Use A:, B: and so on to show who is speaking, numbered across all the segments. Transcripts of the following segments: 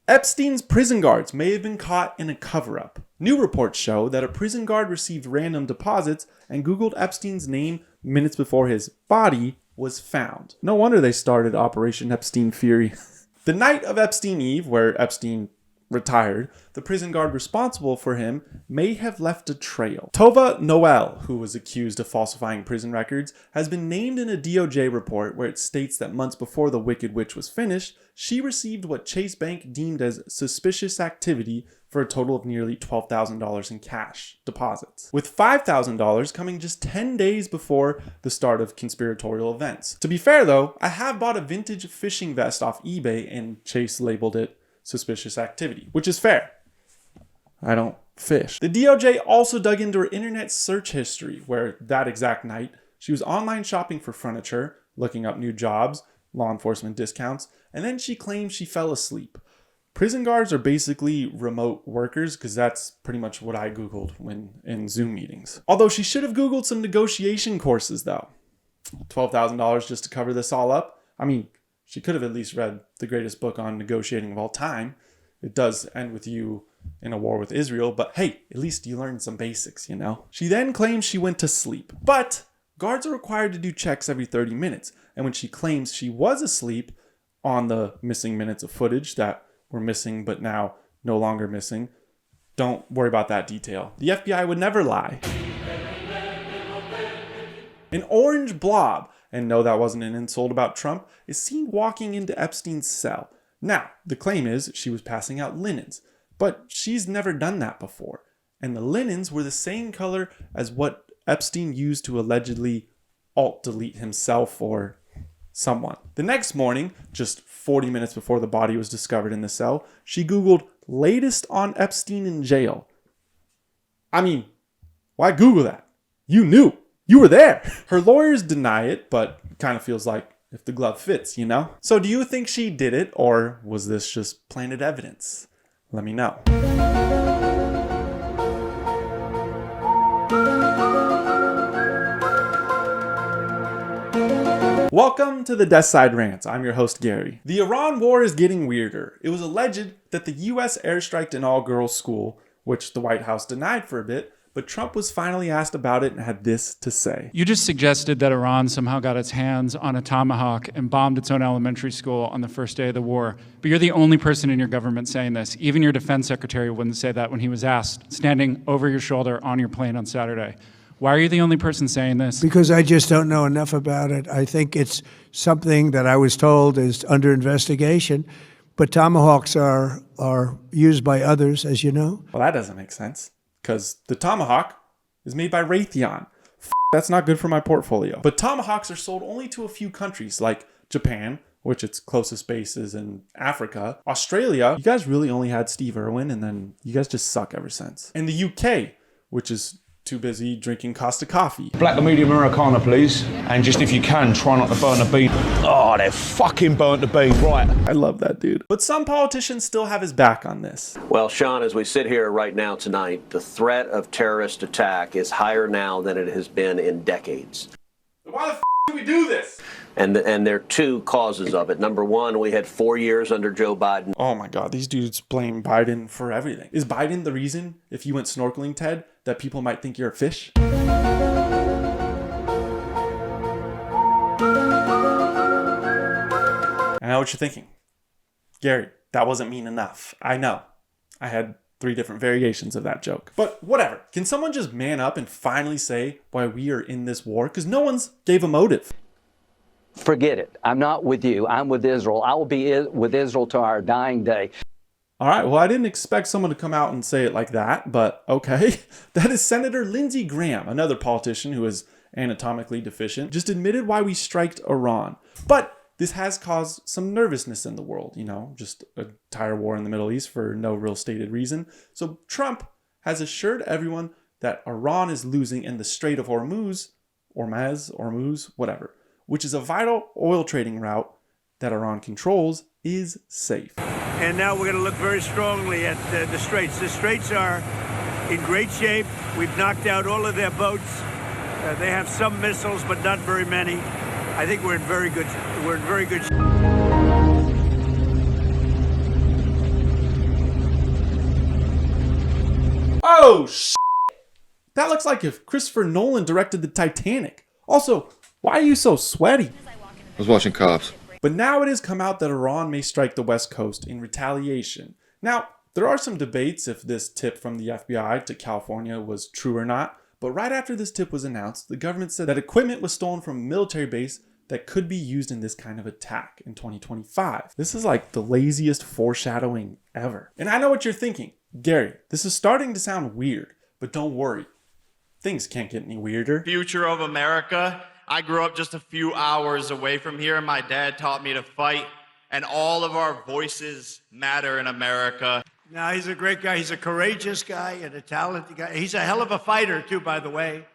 A: Epstein's prison guards may have been caught in a cover-up. New reports show that a prison guard received random deposits and Googled Epstein's name minutes before his body was found. No wonder they started Operation Epstein Fury. The night of Epstein Eve, where Epstein retired, the prison guard responsible for him may have left a trail. Tova Noel, who was accused of falsifying prison records, has been named in a DOJ report where it states that months before The Wicked Witch was finished, she received what Chase Bank deemed as suspicious activity for a total of nearly $12,000 in cash deposits, with $5,000 coming just 10 days before the start of conspiratorial events. To be fair though, I have bought a vintage fishing vest off eBay and Chase labeled it suspicious activity, which is fair. I don't fish. The DOJ also dug into her internet search history, where that exact night, she was online shopping for furniture, looking up new jobs, law enforcement discounts, and then she claimed she fell asleep. Prison guards are basically remote workers, because that's pretty much what I Googled when in Zoom meetings. Although she should have Googled some negotiation courses though. $12,000 just to cover this all up? I mean, she could have at least read the greatest book on negotiating of all time. It does end with you in a war with Israel, but hey, at least you learned some basics, you know? She then claims she went to sleep, but guards are required to do checks every 30 minutes. And when she claims she was asleep on the missing minutes of footage that were missing but now no longer missing, don't worry about that detail. The FBI would never lie. An orange blob, and no, that wasn't an insult about Trump, is seen walking into Epstein's cell. Now, the claim is she was passing out linens, but she's never done that before. And the linens were the same color as what Epstein used to allegedly alt-delete himself or someone. The next morning, just 40 minutes before the body was discovered in the cell, she Googled latest on Epstein in jail. I mean, why Google that? You knew. You were there. Her lawyers deny it, but it kind of feels like if the glove fits, you know? So do you think she did it, or was this just planted evidence? Let me know. Welcome to the Death Side Rants. I'm your host, Gary. The Iran war is getting weirder. It was alleged that the US airstriked an all-girls school, which the White House denied for a bit, but Trump was finally asked about it and had this to say.
B: You just suggested that Iran somehow got its hands on a tomahawk and bombed its own elementary school on the first day of the war. But you're the only person in your government saying this. Even your defense secretary wouldn't say that when he was asked, standing over your shoulder on your plane on Saturday. Why are you the only person saying this?
C: Because I just don't know enough about it. I think it's something that I was told is under investigation, but tomahawks are used by others, as you know.
A: Well, that doesn't make sense, because the tomahawk is made by Raytheon. That's not good for my portfolio. But tomahawks are sold only to a few countries, like Japan, which its closest base is in Africa. Australia, you guys really only had Steve Irwin, and then you guys just suck ever since. And the UK, which is too busy drinking Costa coffee.
D: Black and medium Americano, please. And just if you can, try not to burn the bean. Oh, they fucking burnt the bean, right.
A: I love that dude. But some politicians still have his back on this.
E: Well, Sean, as we sit here right now tonight, the threat of terrorist attack is higher now than it has been in decades.
A: Why the f*** do we do this?
E: And there are two causes of it. Number one, we had 4 years under Joe Biden.
A: Oh my God, these dudes blame Biden for everything. Is Biden the reason, if you went snorkeling, Ted, that people might think you're a fish? I know what you're thinking. Gary, that wasn't mean enough. I know. I had 3 different variations of that joke. But whatever. Can someone just man up and finally say why we are in this war? Because no one's gave a motive.
F: Forget it. I'm not with you. I'm with Israel. I will be with Israel to our dying day.
A: All right, well, I didn't expect someone to come out and say it like that, but okay. That is Senator Lindsey Graham, another politician who is anatomically deficient, just admitted why we striked Iran. But this has caused some nervousness in the world, you know, just a tire war in the Middle East for no real stated reason. So Trump has assured everyone that Iran is losing in the Strait of Hormuz, Hormuz, whatever, which is a vital oil trading route that Iran controls, is safe.
G: And now we're going to look very strongly at the Straits. The Straits are in great shape. We've knocked out all of their boats. They have some missiles, but not very many. I think we're in very good shape.
A: Oh, shit. That looks like if Christopher Nolan directed the Titanic. Also, why are you so sweaty?
H: I was watching Cops.
A: But now it has come out that Iran may strike the West Coast in retaliation. Now, there are some debates if this tip from the FBI to California was true or not, but right after this tip was announced, the government said that equipment was stolen from a military base that could be used in this kind of attack in 2025. This is like the laziest foreshadowing ever. And I know what you're thinking. Gary, this is starting to sound weird, but don't worry. Things can't get any weirder.
I: Future of America. I grew up just a few hours away from here. My dad taught me to fight, and all of our voices matter in America.
G: Now, he's a great guy. He's a courageous guy and a talented guy. He's a hell of a fighter, too, by the way.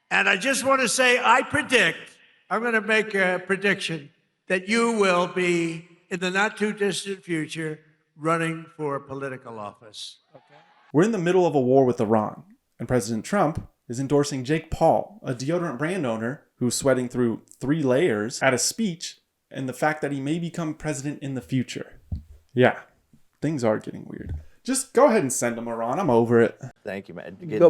G: And I just want to say, I'm going to make a prediction that you will be, in the not-too-distant future, running for political office. Okay?
A: We're in the middle of a war with Iran, and President Trump is endorsing Jake Paul, a deodorant brand owner who's sweating through 3 layers at a speech, and the fact that he may become president in the future. Yeah. Things are getting weird. Just go ahead and send them, Iran. I'm over it.
J: Thank you, man.
C: Go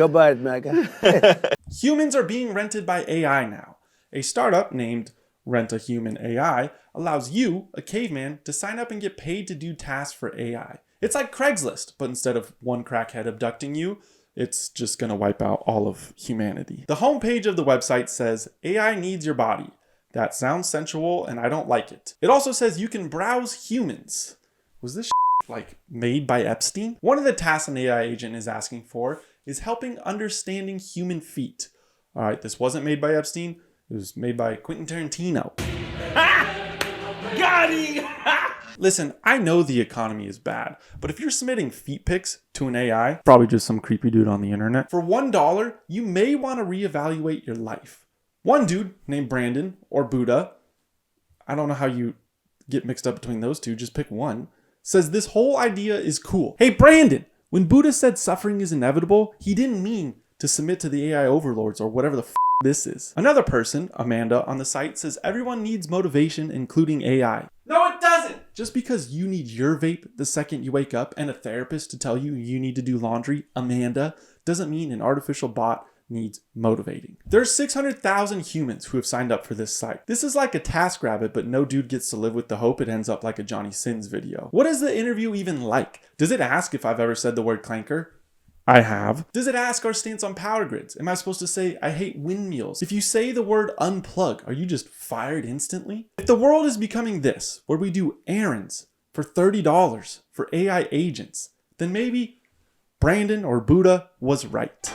C: buy it, Mega.
A: Humans are being rented by AI now. A startup named Rent a Human AI allows you, a caveman, to sign up and get paid to do tasks for AI. It's like Craigslist, but instead of one crackhead abducting you, it's just going to wipe out all of humanity. The homepage of the website says, AI needs your body. That sounds sensual and I don't like it. It also says you can browse humans. Was this like made by Epstein? One of the tasks an AI agent is asking for is helping understanding human feet. All right, this wasn't made by Epstein. It was made by Quentin Tarantino.
G: Got him!
A: Listen, I know the economy is bad, but if you're submitting feet pics to an AI, probably just some creepy dude on the internet, for $1, you may want to reevaluate your life. One dude named Brandon or Buddha, I don't know how you get mixed up between those two, just pick one, says this whole idea is cool. Hey Brandon, when Buddha said suffering is inevitable, he didn't mean to submit to the AI overlords or whatever the this is. Another person, Amanda, on the site says everyone needs motivation, including AI. No, it doesn't! Just because you need your vape the second you wake up and a therapist to tell you need to do laundry, Amanda, doesn't mean an artificial bot needs motivating. There's 600,000 humans who have signed up for this site. This is like a TaskRabbit, but no dude gets to live with the hope it ends up like a Johnny Sins video. What is the interview even like? Does it ask if I've ever said the word clanker? I have. Does it ask our stance on power grids? Am I supposed to say, I hate windmills? If you say the word unplug, are you just fired instantly? If the world is becoming this, where we do errands for $30 for AI agents, then maybe Brandon or Buddha was right.